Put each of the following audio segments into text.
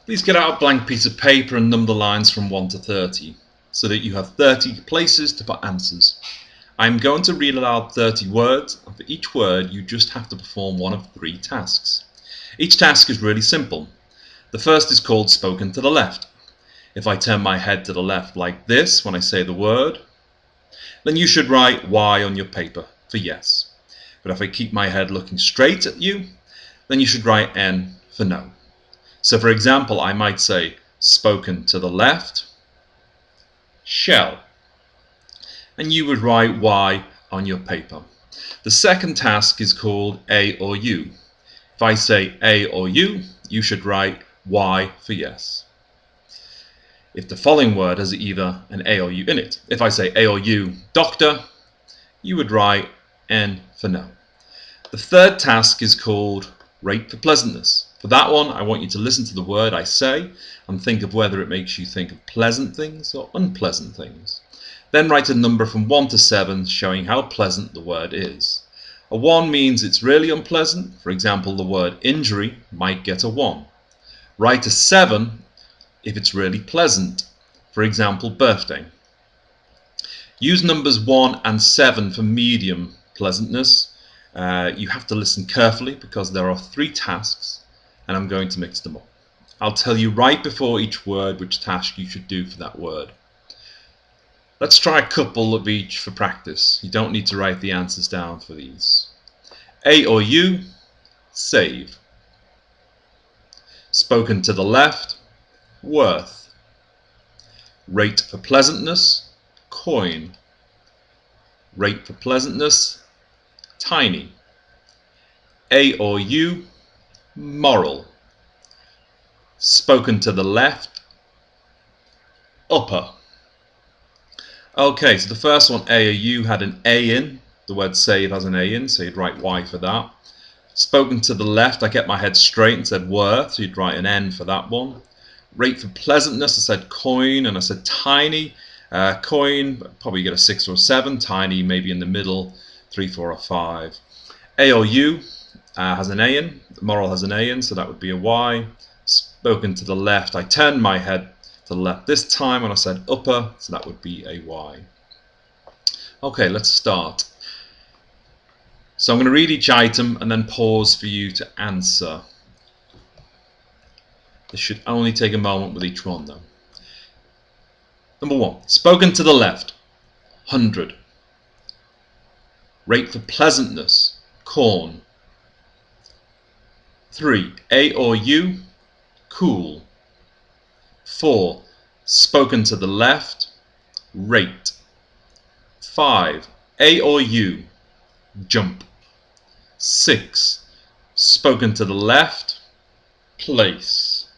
Please get out a blank piece of paper and number the lines from 1 to 30 so that you have 30 places to put answers. I'm going to read aloud 30 words, and for each word you just have to perform one of 3 tasks. Each task is really simple. The first is called spoken to the left. If I turn my head to the left like this when I say the word, then you should write Y on your paper for yes. But if I keep my head looking straight at you, then you should write N for no. So for example, I might say spoken to the left, shell, and you would write Y on your paper. The second task is called A or U. If I say A or U, you should write Y for yes. If the following word has either an A or U in it, if I say A or U, doctor, you would write N for no. The third task is called rate for pleasantness. For that one, I want you to listen to the word I say and think of whether it makes you think of pleasant things or unpleasant things. Then write a number from 1 to 7 showing how pleasant the word is. A 1 means it's really unpleasant. For example, the word injury might get a 1. Write a 7 if it's really pleasant. For example, birthday. Use numbers 1 and 7 for medium pleasantness. You have to listen carefully because there are 3 tasks and I'm going to mix them up. I'll tell you right before each word which task you should do for that word. Let's try a couple of each for practice. You don't need to write the answers down for these. A or U, save. Spoken to the left, worth. Rate for pleasantness, coin. Rate for pleasantness, tiny. A or U, moral. Spoken to the left, upper. Okay, so the first one, A or U, had an A in. The word save has an A in, so you'd write Y for that. Spoken to the left, I kept my head straight and said worth, so you'd write an N for that one. Rate for pleasantness, I said coin, and I said tiny. Coin, probably get a 6 or a 7. Tiny, maybe in the middle, 3, 4, or 5. A or U has an A in. Moral has an A in, so that would be a Y. Spoken to the left, I turned my head to the left this time, and I said upper, so that would be a Y. Okay, let's start. So I'm going to read each item and then pause for you to answer. This should only take a moment with each one though. Number 1, spoken to the left, 100. Rate for pleasantness, corn. 3, A or U, cool. 4, spoken to the left, rate. 5, A or U, jump. 6, spoken to the left, place.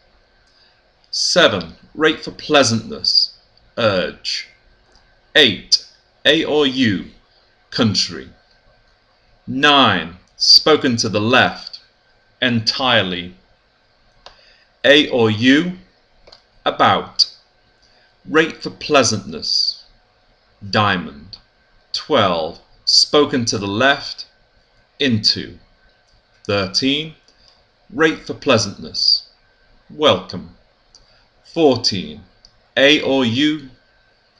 7, rate for pleasantness, urge. 8, A or U, country. 9, spoken to the left, entirely. A or U, about. Rate for pleasantness, diamond. 12, spoken to the left, into. 13, rate for pleasantness, welcome. 14, A or U,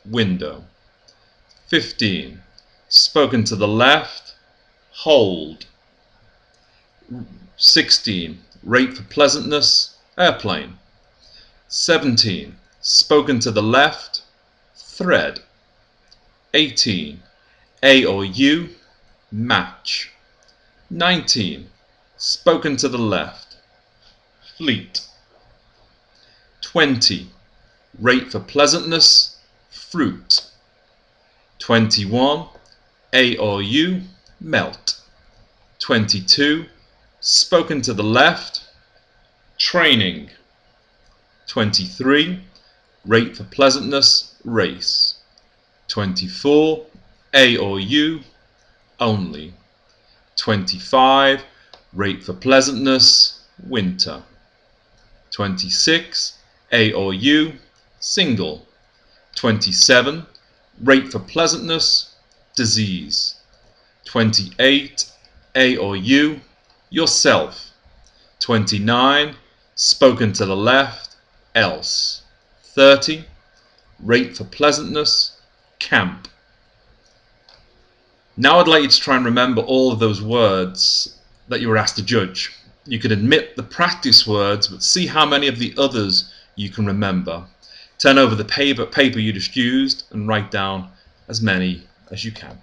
window. 15, spoken to the left, hold. 16, rate for pleasantness, airplane. 17, spoken to the left, thread. 18, A or U, match. 19, spoken to the left, fleet. 20, rate for pleasantness, fruit. 21, A or U, melt. 22, spoken to the left, training. 23, rate for pleasantness, race. 24, A or U, only. 25, rate for pleasantness, winter. 26, A or U, single. 27, rate for pleasantness, disease. 28, A or U, yourself. 29, spoken to the left, else. 30. Rate for pleasantness, camp. Now I'd like you to try and remember all of those words that you were asked to judge. You could admit the practice words, but see how many of the others you can remember. Turn over the paper you just used and write down as many as you can.